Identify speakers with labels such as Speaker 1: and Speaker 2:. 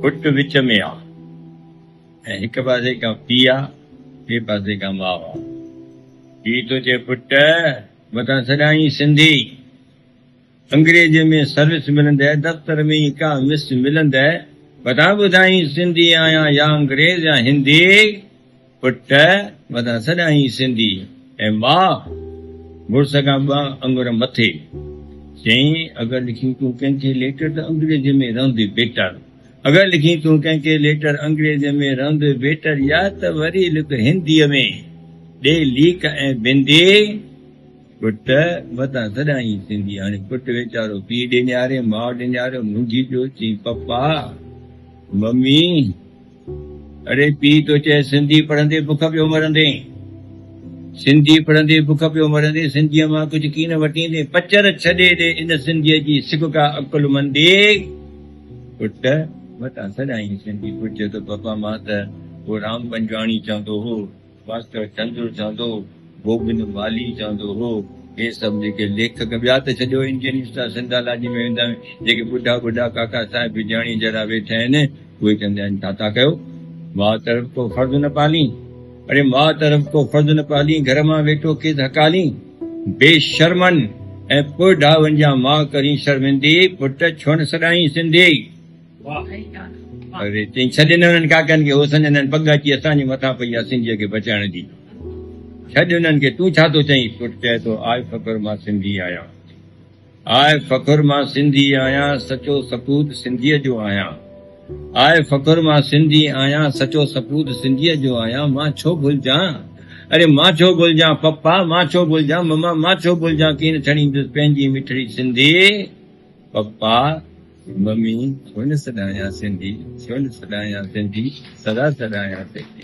Speaker 1: पुट विच में आ ऐं हिक पासे खां पीउ आ ॿिए पासे खां माउ आ। पीउ थो चए पुट मथां सदाईं सिंधी, अंग्रेज में सर्विस मिलंदे दफ़्तर में ई का मिस मिलंदे मथां ॿुधाई सिंधी आहियां या अंग्रेज या हिंदी, पुट मथां सदाईं सिंधी ऐं माउ मुड़ुस खां 2 आङुर मथे। चई अगरि लिखी तूं कंहिंखे लेटर त अंग्रेज में रहंदे बेटर, अगरि लिखी तूं कंहिंखे लेटर अंग्रेज में रहंदे बेटर, या त वरी लिख हिंदीअ में ॾे लीक ऐं बिंदी, पुट मथां सदाईं सिंधी। हाणे पुट वीचारो पीउ ॾिञारे माउ ॾिञारे मुंझी पियो, चई पप्पा मम्मी, अरे पीउ तो चए सिंधी पढ़ंदे बुख पियो मरंदे, सिंधी पढ़ंदे बुख पियो मरंदे, सिंधीअ मां कुझु कीन वठींदे, पचर छॾे ॾे इन सिंधीअ जी सिक का अकुल मंदी, पुट मथां सदाईं सिंधी। पुट चए थो पप्पा मां त वो राम पंजवाणी चवंदो हो, मास्टर चंद्र चवंदो, गोबिंद माली चवंदो हो, हे सभु जेके लेखक ॿिया त छॾियो इंडियन स्टार सिंधालाजी में वेंदा आहिनि, जेके ॿुढा काका साहिब विजाणी जहिड़ा वेठा आहिनि, उहे चवंदा आहिनि छा था कयो, मां तरफ़ को फर्ज़ न पाली, अरे मां तरफ़ को फर्ज़ न पाली, घर मां वेठो केस हकाली, बेशर्मन ऐं पोइ वञा मां करी शर्मिंदी, पुट छो न सदाईं सिंधी। अरे चई छॾ उन्हनि काकनि खे, हो सम्झंदा आहिनि पग अची असांजे मथां पई आहे सिंधीअ खे बचाइण जी, छॾ उन्हनि खे, तूं छा थो चईं। पुट चए थो आए फ़ख़ुर मां सिंधी आहियां, आए फ़ख़ुर मां सिंधी आहियां, सचो सपूत सिंधीअ जो आहियां, आए फ़ख़ुर मां सिंधी आहियां, सचो सपूत सिंधीअ जो आहियां, मां छो भुलिजां, अरे मां छो भुलिजां पप्पा, मां छो भुलिजां मम्मा, मां छो भुलिजां कीन छड़ींदुसि पंहिंजी मिठड़ी सिंधी, पप्पा मम्मी छो न सॾायां सिंधी, छो न सॾायां सिंधी, सदा सॾायां सिंधी।